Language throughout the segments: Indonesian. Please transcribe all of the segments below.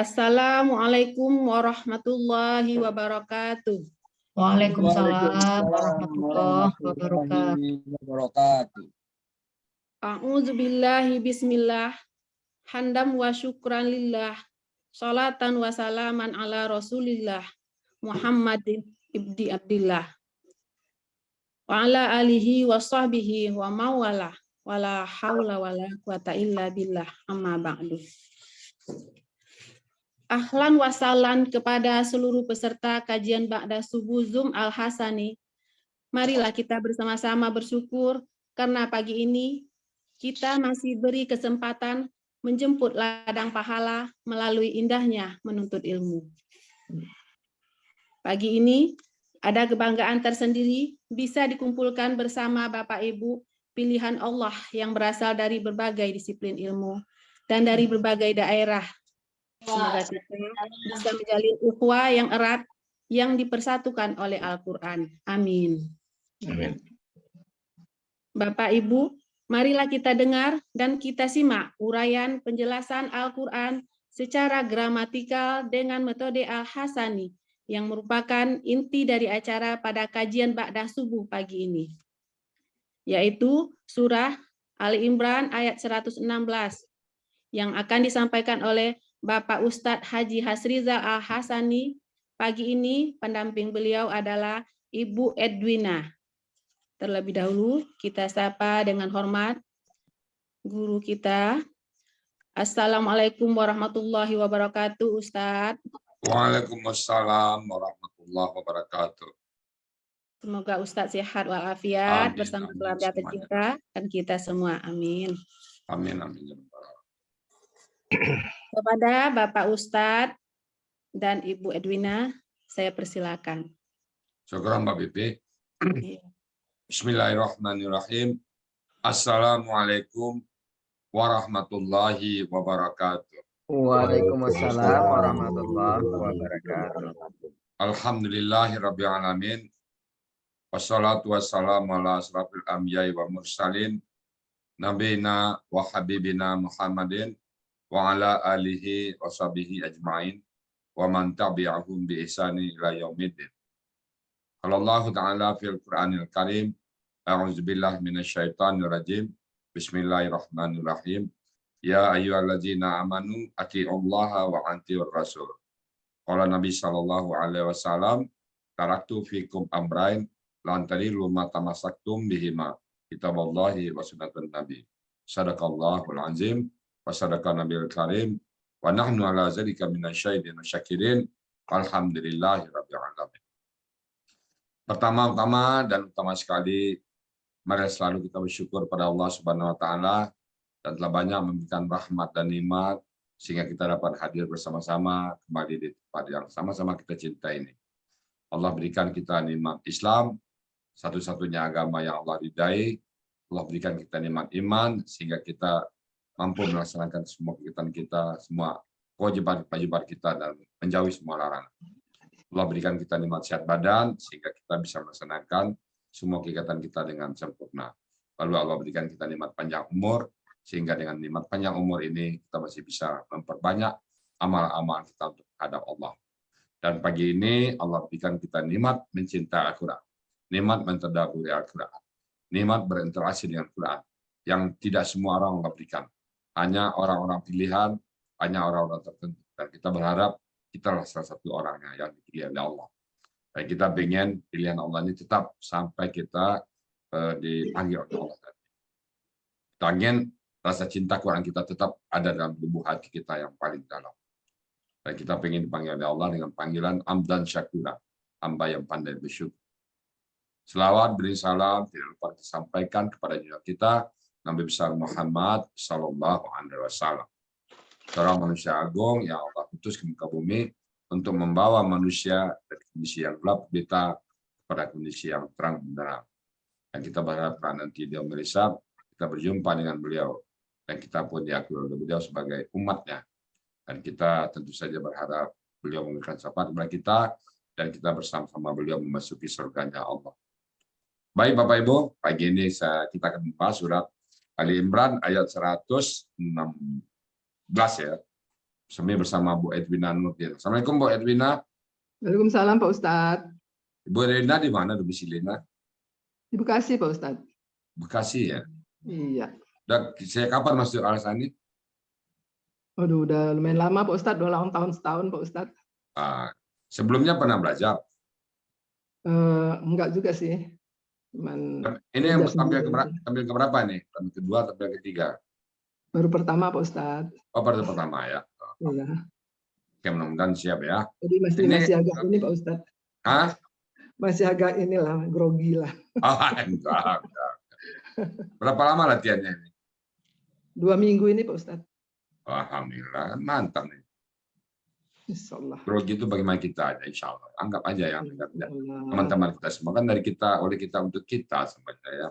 Assalamualaikum warahmatullahi wabarakatuh. Waalaikumsalam warahmatullahi wabarakatuh. A'udzubillahi bismillah. Handam wa syukran lillah. Salatan wa salaman ala rasulillah. Muhammadin ibni Abdillah. Wa ala alihi wa sahbihi wa mawala. Wala hawla wala quwata illa billah. Amma ba'du. Ahlan wa sahlan kepada seluruh peserta kajian Ba'da Subuh Zoom Al-Hasani. Marilah kita bersama-sama bersyukur karena pagi ini kita masih beri kesempatan menjemput ladang pahala melalui indahnya menuntut ilmu. Pagi ini ada kebanggaan tersendiri bisa dikumpulkan bersama Bapak Ibu pilihan Allah yang berasal dari berbagai disiplin ilmu dan dari berbagai daerah. Semoga kita bisa menjalin ukhuwah yang erat yang dipersatukan oleh Al-Quran. Amin. Amin. Bapak Ibu, marilah kita dengar dan kita simak uraian penjelasan Al-Quran secara gramatikal dengan metode Al-Hasani yang merupakan inti dari acara pada kajian Ba'da Subuh pagi ini, yaitu surah Ali Imran ayat 116 yang akan disampaikan oleh Bapak Ustadz Haji Hasrizal Al-Hasani. Pagi ini pendamping beliau adalah Ibu Edwina. Terlebih dahulu kita sapa dengan hormat guru kita. Assalamualaikum warahmatullahi wabarakatuh, Ustadz. Waalaikumsalam warahmatullahi wabarakatuh. Semoga Ustadz sehat walafiat Amin, bersama amin, keluarga semuanya. tercinta dan kita semua. Amin. Amin, amin. Kepada Bapak Ustadz dan Ibu Edwina, saya persilakan. Syukur Mbak Bibi. Iya. Bismillahirrahmanirrahim. Assalamualaikum warahmatullahi wabarakatuh. Waalaikumsalam warahmatullahi wabarakatuh. Alhamdulillahirabbil alamin. Wassalatu wassalamu ala asrafil anbiya'i wa mursalin nabiyina wa habibina Muhammadin wa ala alihi wa sahbihi ajma'in wa man tabi'ahum bi ihsani ila yaumiddin. Allah Ta'ala fil Qur'anil Karim, a'udzubillahi minasyaitonir rajim. Bismillahirrahmanirrahim. Ya ayyuhalladzina amanu atiiullaha wa atiiur rasul. Qala Nabi sallallahu alaihi wasallam, taraktu fikum amrain lan tadillu ma tamassaktum bihima, kitaballahi wa sunnatun nabi. Sadaqallahul azim wa sadaqa nabiyul karim wa nahnu ala zalika minasyahidin syakirin. Alhamdulillahirabbil alamin. Pertama-tama dan utama sekali, mari selalu kita bersyukur pada Allah Subhanahu wa taala dan telah banyak memberikan rahmat dan nikmat sehingga kita dapat hadir bersama-sama kembali di tempat yang sama-sama kita cintai ini. Allah berikan kita nikmat Islam, satu-satunya agama yang Allah ridai. Allah berikan kita nikmat iman sehingga kita mampu melaksanakan semua kegiatan kita, semua kewajiban-kewajiban kita dan menjauhi semua larangan. Allah berikan kita nikmat sehat badan sehingga kita bisa melaksanakan semua kegiatan kita dengan sempurna. Lalu Allah berikan kita nikmat panjang umur sehingga dengan nikmat panjang umur ini kita masih bisa memperbanyak amal-amal kita untuk hadap Allah. Dan pagi ini Allah berikan kita nikmat mencintai Al-Quran, nikmat mentadabburi Al-Quran, nikmat berinteraksi dengan Al-Quran yang tidak semua orang Allah berikan. Hanya orang-orang pilihan, hanya orang-orang tertentu. Dan kita berharap kita adalah salah satu orangnya yang dipilih oleh Allah. Dan kita ingin pilihan Allah ini tetap sampai kita dipanggil oleh Allah. Kita ingin rasa cinta Quran kita tetap ada dalam lubuk hati kita yang paling dalam. Dan kita ingin dipanggil oleh Allah dengan panggilan Amdan Syakura, hamba yang pandai bersyukur. Selawat beri salam tidak lupa disampaikan kepada junjungan kita Nabi besar Muhammad Sallallahu Alaihi Wasallam, seorang manusia agung yang Allah utus ke muka bumi untuk membawa manusia dari kondisi yang gelap kita kepada kondisi yang terang benderang. Dan kita berharap nanti dia merisap, kita berjumpa dengan beliau dan kita pun diakui oleh beliau sebagai umatnya. Dan kita tentu saja berharap beliau memberikan syafaat kepada kita dan kita bersama-sama beliau memasuki surganya Allah. Baik Bapak Ibu, pagi ini kita akan membahas surat Ali Imran ayat 116 ya. Semi bersama Bu Edwina Nurdin. Assalamualaikum Bu Edwina. Waalaikumsalam Pak Ustadz. Bu Edwina di mana domisilinya? Di Bekasi Pak Ustadz. Bekasi ya. Iya. Udah, saya kapan masuk Al-Hasani? Waduh, udah lumayan lama Pak Ustadz, 2 tahun setahun Pak Ustadz. Sebelumnya pernah belajar? Enggak juga sih. Cuman Ini yang tampil sendiri. keberapa nih? Tampil kedua, tampil ketiga? Baru pertama Pak Ustadz. Oh, baru pertama ya. Iya. Oke, mudah-mudahan siap ya. Jadi masih agak ini Pak Ustadz. Hah? Masih agak inilah, grogi lah. Enggak. Berapa lama latihannya ini? 2 minggu ini Pak Ustadz. Alhamdulillah, mantap nih. Insyaallah. Grogi itu bagaimana kita aja, insya Allah. Anggap aja ya, teman-teman kita semua kan dari kita, oleh kita untuk kita sebenarnya ya.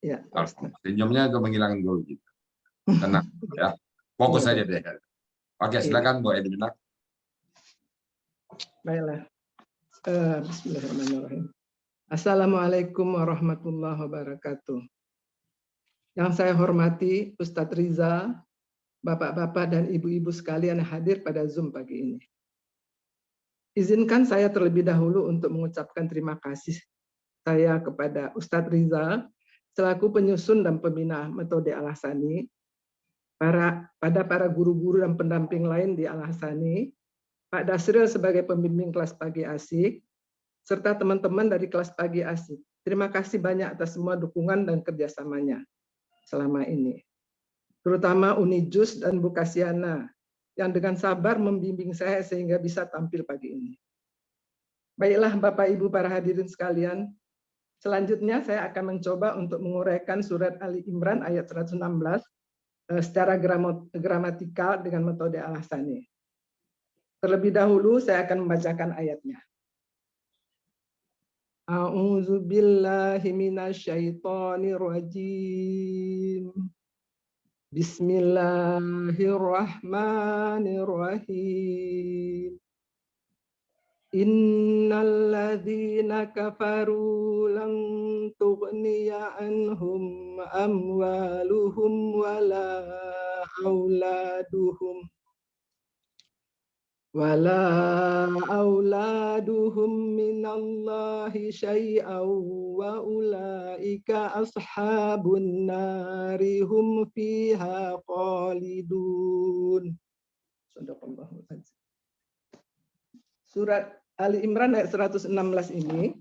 Iya, Pak Ustadz. Senyumnya untuk menghilangkan grogi. Tenang ya, fokus saja deh. Oke, silakan Bu Edwina. Baiklah. Bismillahirrahmanirrahim. Assalamualaikum warahmatullahi wabarakatuh. Yang saya hormati Ustadz Riza, Bapak-bapak dan ibu-ibu sekalian yang hadir pada Zoom pagi ini. Izinkan saya terlebih dahulu untuk mengucapkan terima kasih saya kepada Ustadz Riza selaku penyusun dan pembina metode Al-Hasani, pada para guru-guru dan pendamping lain di Al-Hasani, Pak Dasril sebagai pembimbing kelas pagi asik, serta teman-teman dari kelas pagi asik. Terima kasih banyak atas semua dukungan dan kerjasamanya selama ini. Terutama Unijus dan Bu Kasiana, yang dengan sabar membimbing saya sehingga bisa tampil pagi ini. Baiklah Bapak Ibu para hadirin sekalian, selanjutnya saya akan mencoba untuk menguraikan surat Ali Imran ayat 116 secara gramatikal dengan metode Al-Hasani. Terlebih dahulu saya akan membacakan ayatnya. A'udzu billahi minasyaitonir rajim. Bismillahirrahmanirrahim. Innal ladzina kafaru lan tughniya anhum amwaluhum wala auladuhum minallahi syai'aw wa ulaika ashabun nari hum fiha khalidun. Surat Ali Imran ayat 116 ini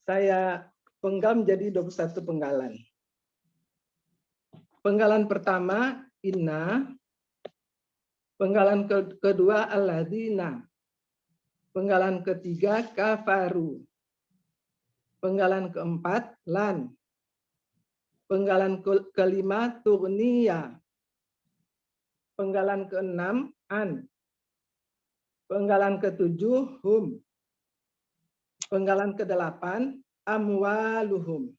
saya penggal menjadi 21 penggalan. Penggalan pertama inna, penggalan kedua alladzina, penggalan ketiga kafaru, penggalan keempat lan, penggalan kelima tughniya, penggalan keenam an, penggalan ketujuh hum, penggalan kedelapan amwaluhum,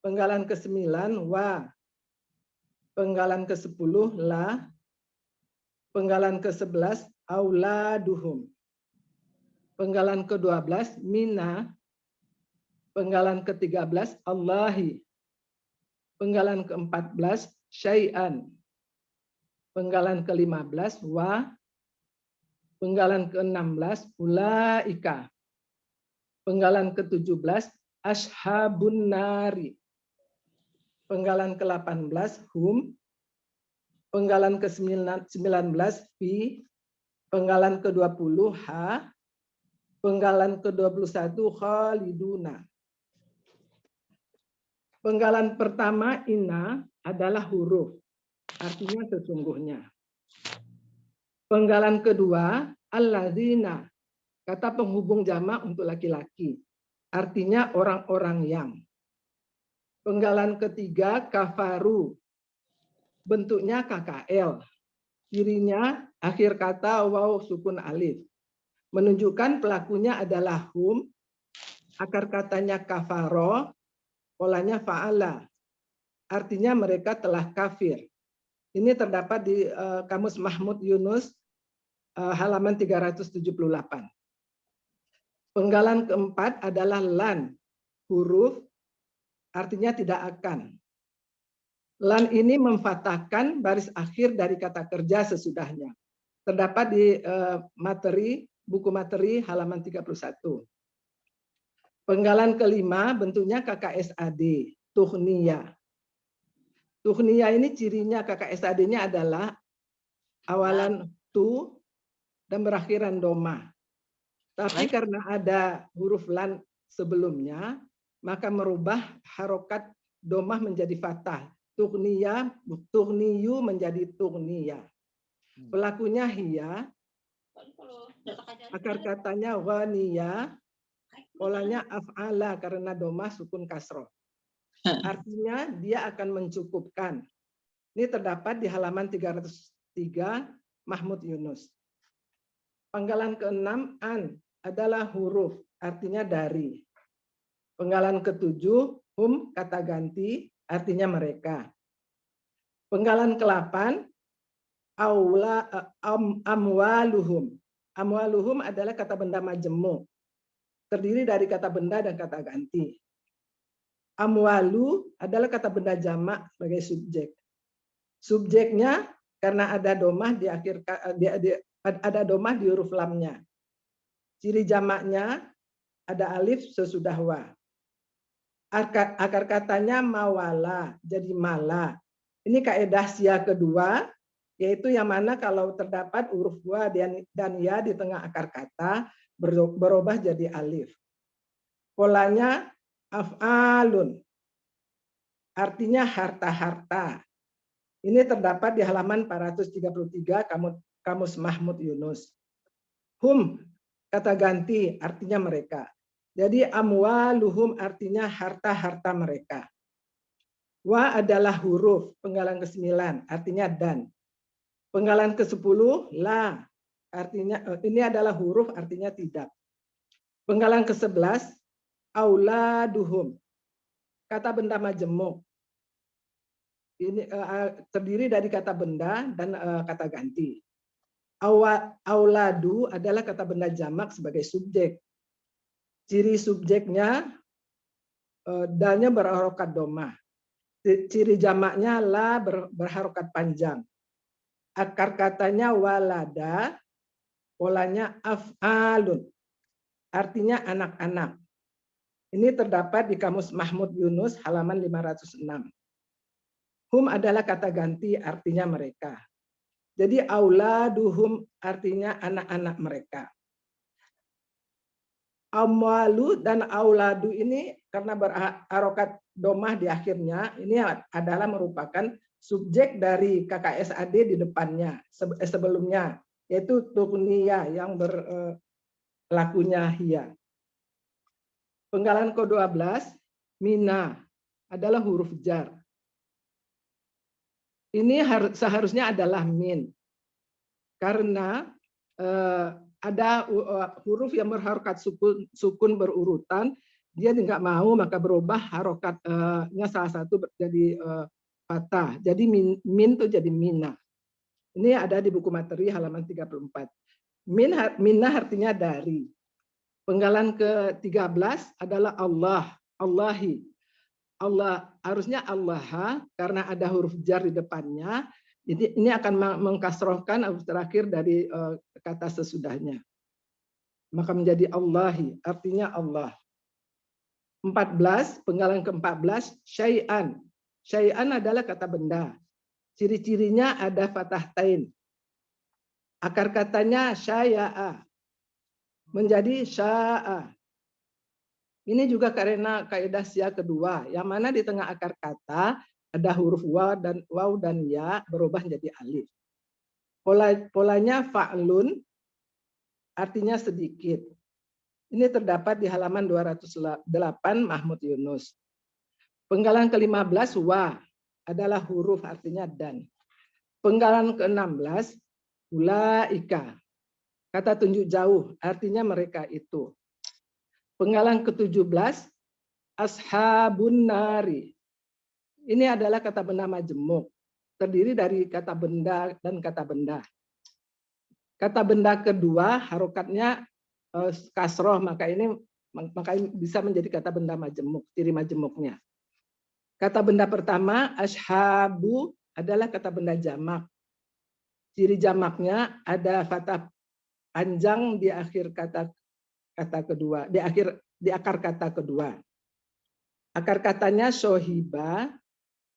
penggalan kesembilan wa, penggalan kesepuluh la, penggalan ke-11 auladuhum, penggalan ke-12 mina, penggalan ke-13 Allahi, penggalan ke-14 syai'an, penggalan ke-15 wa, penggalan ke-16 ulaika, penggalan ke-17 ashabun nari, penggalan ke-18 hum, penggalan ke-19 fi, penggalan ke-20 ha, penggalan ke-21 khaliduna. Penggalan pertama inna adalah huruf, artinya sesungguhnya. Penggalan kedua alladzina, kata penghubung jamak untuk laki-laki, artinya orang-orang yang. Penggalan ketiga kafaru, bentuknya KKL, kirinya akhir kata waw sukun alif, menunjukkan pelakunya adalah hum, akar katanya kafaro, polanya fa'ala, artinya mereka telah kafir. Ini terdapat di Kamus Mahmud Yunus halaman 378. Penggalan keempat adalah lan, huruf, artinya tidak akan. Lan ini memfatahkan baris akhir dari kata kerja sesudahnya. Terdapat di buku materi halaman 31. Penggalan kelima bentuknya KKSAD, Tuhniya. Tuhniya ini cirinya KKSAD-nya adalah awalan tu dan berakhiran doma. Tapi karena ada huruf lan sebelumnya, maka merubah harokat domah menjadi fathah. Tuhniya, tuhniyu menjadi tuhniya. Pelakunya hiya, akar katanya ghaniya, polanya af'ala karena domah sukun kasroh. Artinya dia akan mencukupkan. Ini terdapat di halaman 303 Mahmud Yunus. Penggalan ke-6 an adalah huruf, artinya dari. Penggalan ke-7 kata ganti, artinya mereka. Penggalan ke-8 amwaluhum. Amwaluhum adalah kata benda majemuk. Terdiri dari kata benda dan kata ganti. Amwalu adalah kata benda jamak sebagai subjek. Subjeknya karena ada domah di akhir ada domah di huruf lamnya. Ciri jamaknya ada alif sesudah wa. Akar katanya mawala, jadi mala. Ini kaidah sia kedua, yaitu yang mana kalau terdapat huruf wa dan ya di tengah akar kata berubah jadi alif. Polanya af'alun, artinya harta-harta. Ini terdapat di halaman 433 Kamus Mahmud Yunus. Hum, kata ganti, artinya mereka. Jadi amwaluhum artinya harta-harta mereka. Wa adalah huruf, penggalan ke-9, artinya dan. Penggalan ke-10, la, artinya ini adalah huruf, artinya tidak. Penggalan ke-11, auladuhum, kata benda majemuk. Ini terdiri dari kata benda dan kata ganti. Auladu adalah kata benda jamak sebagai subjek. Ciri subjeknya dalnya berharokat domah. Ciri jamaknya la berharokat panjang. Akar katanya walada, polanya af'alun, artinya anak-anak. Ini terdapat di Kamus Mahmud Yunus halaman 506. Hum adalah kata ganti, artinya mereka. Jadi auladuhum artinya anak-anak mereka. Amwalu dan auladu ini karena berharokat domah di akhirnya, ini adalah merupakan subjek dari KKSAD di depannya sebelumnya, yaitu tuhniya yang berlakunya hiya. Penggalan ke-12 mina adalah huruf jar. Ini seharusnya adalah min, karena ada huruf yang berharokat sukun berurutan, dia nggak mau maka berubah harokatnya salah satu jadi fathah. Jadi min itu jadi mina. Ini ada di buku materi halaman 34. Minah artinya dari. Penggalan ke-13 adalah Allah, Allahi. Allah harusnya Allah karena ada huruf jar di depannya. Jadi ini akan mengkasrohkan huruf terakhir dari kata sesudahnya. Maka menjadi Allahi, artinya Allah. 14, penggalan ke-14, syai'an. Syai'an adalah kata benda. Ciri-cirinya ada fathah tain. Akar katanya syaya'a, menjadi sya'a. Ini juga karena kaidah sia kedua, yang mana di tengah akar kata ada huruf waw dan ya berubah menjadi alif. Polanya fa'lun, artinya sedikit. Ini terdapat di halaman 208 Mahmud Yunus. Penggalan ke-15 wa adalah huruf, artinya dan. Penggalan ke-16 ulaika, kata tunjuk jauh, artinya mereka itu. Penggalan ke-17 ashabun nari. Ini adalah kata benda majemuk, terdiri dari kata benda dan kata benda. Kata benda kedua harokatnya kasroh, maka bisa menjadi kata benda majemuk, ciri majemuknya. Kata benda pertama ashabu adalah kata benda jamak. Ciri jamaknya ada fathah panjang di akhir kata kedua, di akar kata kedua. Akar katanya sohiba,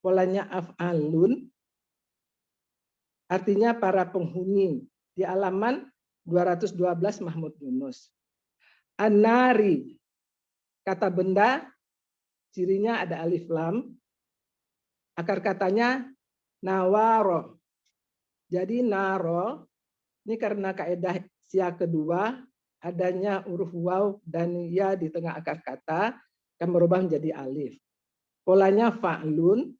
polanya af'alun, artinya para penghuni, di halaman 212 Mahmud Yunus. An-nari, kata benda, cirinya ada alif lam. Akar katanya nawaro. Jadi naro, ini karena kaidah siak kedua, adanya huruf waw dan ya di tengah akar kata, akan berubah menjadi alif. Polanya fa'lun,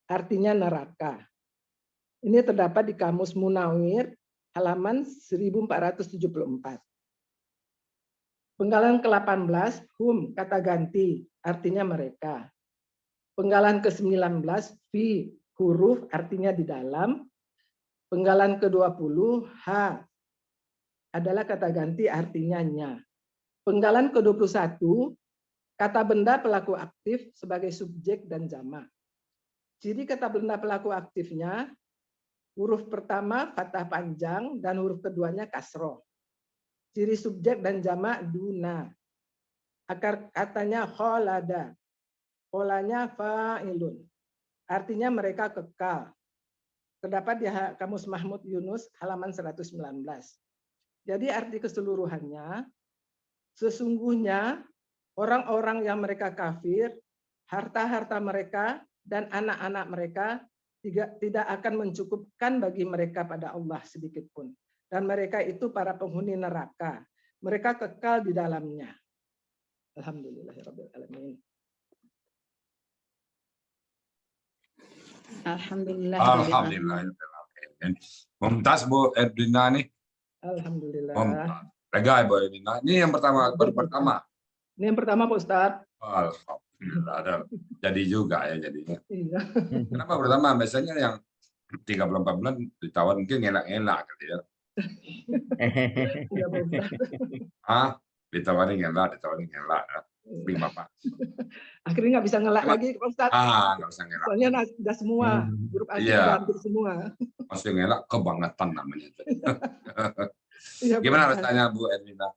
artinya neraka. Ini terdapat di Kamus Munawir, halaman 1474. Penggalan ke-18, hum, kata ganti, artinya mereka. Penggalan ke-19, fi, huruf, artinya di dalam. Penggalan ke-20, ha, adalah kata ganti, artinya nya. Penggalan ke-21, kata benda pelaku aktif sebagai subjek dan jamak. Ciri kata benda pelaku aktifnya, huruf pertama fathah panjang dan huruf keduanya kasroh. Ciri subjek dan jamak duna. Akar katanya kholada. Polanya fa'ilun. Artinya mereka kekal. Terdapat di Kamus Mahmud Yunus halaman 119. Jadi arti keseluruhannya, sesungguhnya orang-orang yang mereka kafir, harta-harta mereka dan anak-anak mereka tidak akan mencukupkan bagi mereka pada Allah sedikit pun. Dan mereka itu para penghuni neraka. Mereka kekal di dalamnya. Alhamdulillahirrahmanirrahim. Alhamdulillah. Mumtaz Bu Erdina nih. Alhamdulillah. Mumtaz. Lega Bu Erdina. Ini yang pertama, baru pertama. Ini yang pertama Pak Ustadz. Alhamdulillah. Ada. Jadi juga ya jadinya. Iya. Kenapa pertama? Biasanya yang 34 bulan ditawar mungkin ngelak-ngelak gitu ya. Iya, Pak Ustadz. Ditawarin ngelak. Bapak. Akhirnya nggak bisa ngelak lagi Pak Ustadz. Nggak bisa ngelak. Soalnya udah semua, grup asli Iya. hampir semua. Masih ngelak kebangetan namanya. Iya, Gimana Pak Ustadz. rasanya Bu Erlina?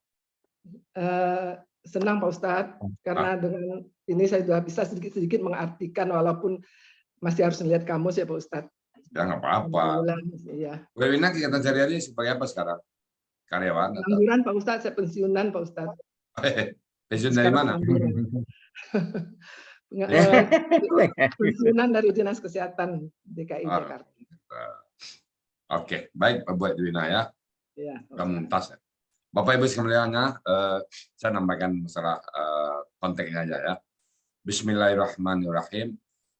Senang Pak Ustadz, karena dengan ini saya sudah bisa sedikit-sedikit mengartikan walaupun masih harus melihat kamus ya Pak Ustadz. Ya nggak apa-apa. Iya. Bu Erlina kegiatan sehari-hari sebagai apa sekarang? Karyawan? Pengangguran Pak Ustadz, saya pensiunan Pak Ustadz. Pensiun dari mana? Pensiunan dari Dinas Kesehatan DKI Jakarta. Oke, baik Bu Erlina ya. Ya, Mumtaz. Bapak Ibu sekalian, saya nambahkan masalah konteksnya aja ya. Bismillahirrahmanirrahim.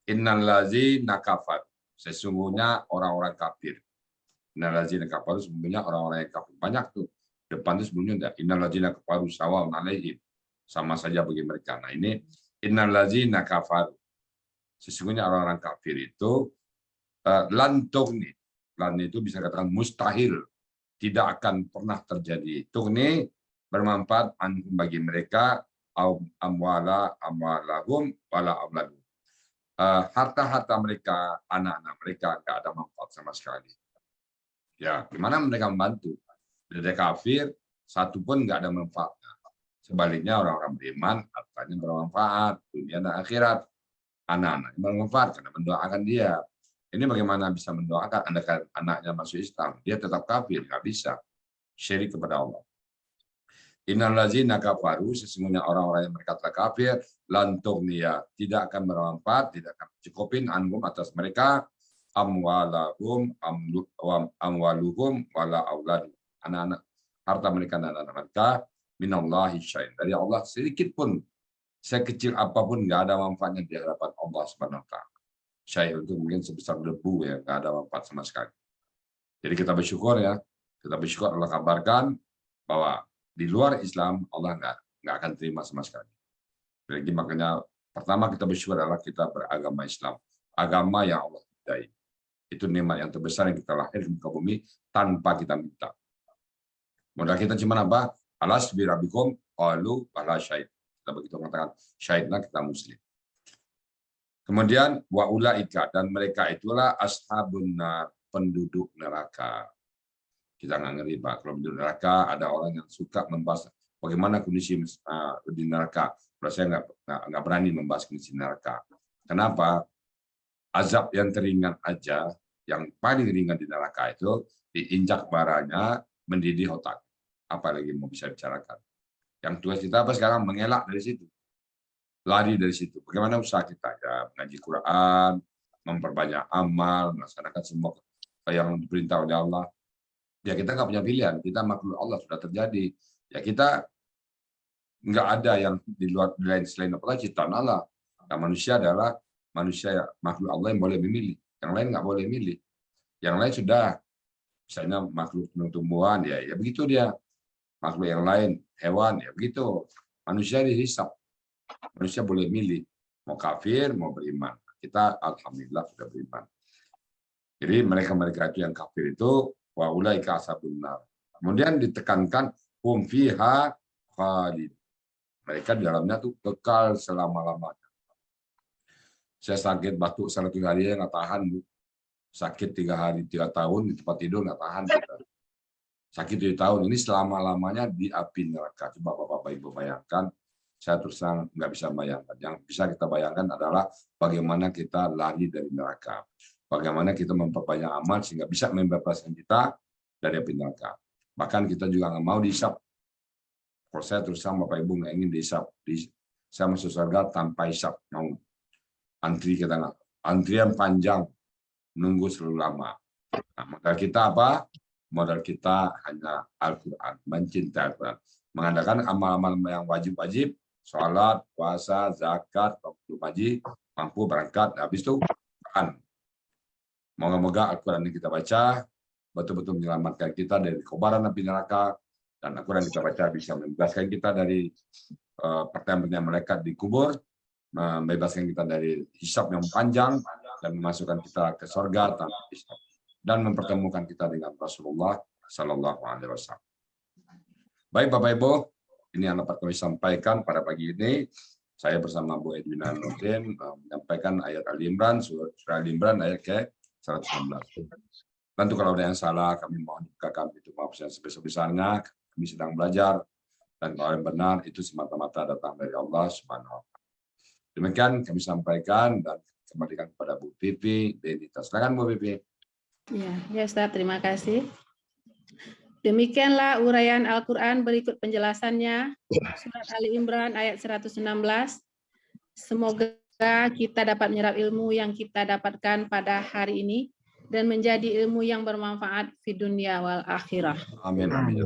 Innallazina kafaru. Sesungguhnya orang-orang kafir. Innallazina kafaru, sesungguhnya orang-orang yang kafir. Banyak tuh. Depan itu sebelumnya enggak. Innallazina kafaru sawa'un 'alaihim. Sama saja bagi mereka. Nah ini innallazina kafaru. Sesungguhnya orang-orang kafir itu lantugni. Lan itu bisa katakan mustahil. Tidak akan pernah terjadi. Tughni bermanfaat bagi mereka amwalahum wala auladu. Harta-harta mereka, anak-anak mereka nggak ada manfaat sama sekali. Ya, gimana mereka membantu? Dari kafir, satu pun nggak ada manfaatnya. Sebaliknya orang-orang beriman, hartanya bermanfaat, dunia dan akhirat. Anak-anak bermanfaat karena mendoakan dia. Ini bagaimana bisa mendoakan anaknya masuk Islam? Dia tetap kafir, nggak bisa. Syirik kepada Allah. Innallazina kafaru, sesungguhnya orang-orang yang mereka telah kafir, lantughniya, tidak akan bermanfaat, tidak akan cukupin anhum atas mereka, amwaluhum wala auladu. Anak-anak, harta mereka dan anak mereka, minallahi syai'in. Dari Allah sedikit pun, sekecil apapun, nggak ada manfaatnya di hadapan Allah Subhanahu wa Ta'ala. Syai itu mungkin sebesar debu ya, nggak ada manfaat sama sekali. Jadi kita bersyukur ya, Allah kabarkan bahwa di luar Islam Allah nggak akan terima sama sekali. Jadi makanya pertama kita bersyukur adalah kita beragama Islam, agama yang Allah ridai. Itu nikmat yang terbesar yang kita lahir di muka bumi tanpa kita minta. Modal kita cuma apa? Alas birabikum qalu wala syahid. Kita begitu mengatakan syahidlah kita muslim. Kemudian wa ulaika, dan mereka itulah ashabun nar, penduduk neraka. Kita nggak ngeri, Pak. Kalau penduduk neraka ada orang yang suka membahas bagaimana kondisi di neraka. Kalau saya nggak berani membahas kondisi neraka. Kenapa? Azab yang teringan aja, yang paling ringan di neraka itu diinjak baranya, mendidih otak. Apalagi mau bisa bicarakan. Yang tugas kita apa sekarang? Mengelak dari situ. Lari dari situ. Bagaimana usaha kita? Ya, mengaji Quran, memperbanyak amal, melaksanakan semua yang diperintah oleh Allah. Ya kita nggak punya pilihan. Kita makhluk Allah sudah terjadi. Ya kita nggak ada yang di luar selain apalagi ciptaan Allah. Nah, manusia adalah manusia makhluk Allah yang boleh memilih. Yang lain nggak boleh milih. Yang lain sudah, misalnya makhluk tumbuhan, ya begitu dia. Makhluk yang lain, hewan, ya begitu. Manusia dihisap. Manusia boleh milih, mau kafir, mau beriman. Kita alhamdulillah sudah beriman. Jadi mereka-mereka itu yang kafir itu wa ulaika ashabun nar. Kemudian ditekankan hum fiha khalid. Mereka di dalamnya tuh kekal selama-lamanya. Saya sakit batuk 100 hari nggak tahan, Bu. Sakit 3 hari 3 tahun di tempat tidur nggak tahan kita. Sakit 7 tahun ini selama-lamanya di api neraka. Coba Bapak Ibu bayangkan. Saya terus terang nggak bisa bayangkan. Yang bisa kita bayangkan adalah bagaimana kita lari dari neraka. Bagaimana kita memperbanyak amal sehingga bisa membebaskan kita dari api neraka. Bahkan kita juga nggak mau dihisap. Kalau saya terus terang Bapak Ibu nggak ingin dihisap. Saya masuk surga tanpa hisap. Mau antri kita nggak. Antrian panjang, nunggu selalu lama. Nah, modal kita apa? Modal kita hanya Al-Quran, mencintai Al-Quran. Mengadakan amal-amal yang wajib-wajib, sholat, puasa, zakat, waktu haji, mampu berangkat, habis itu Quran. Moga-moga Al-Quran yang kita baca betul-betul menyelamatkan kita dari kobaran api neraka, dan Al-Quran kita baca bisa membebaskan kita dari pertanyaan-pertanyaan mereka di kubur, membebaskan kita dari hisab yang panjang, dan memasukkan kita ke surga tanpa hisab, dan mempertemukan kita dengan Rasulullah Sallallahu Alaihi Wasallam. Baik Bapak Ibu, ini yang dapat kami sampaikan pada pagi ini. Saya bersama Bu Edwina Nurdin menyampaikan ayat Al-Imran, surah Al-Imran ayat ke-116. Tentu kalau ada yang salah, kami mohon kami itu maaf yang sebesar-besarnya. Kami sedang belajar, dan kalau yang benar itu semata-mata datang dari Allah Subhanahu wa Ta'ala. Demikian kami sampaikan, dan kembalikan kepada Bu Pipi Denita. Silakan Bu Pipi. Ya Ustaz, terima kasih. Demikianlah uraian Al-Quran, berikut penjelasannya. Surat Ali Imran ayat 116. Semoga kita dapat menyerap ilmu yang kita dapatkan pada hari ini dan menjadi ilmu yang bermanfaat di dunia wal akhirah. Amin. Amin.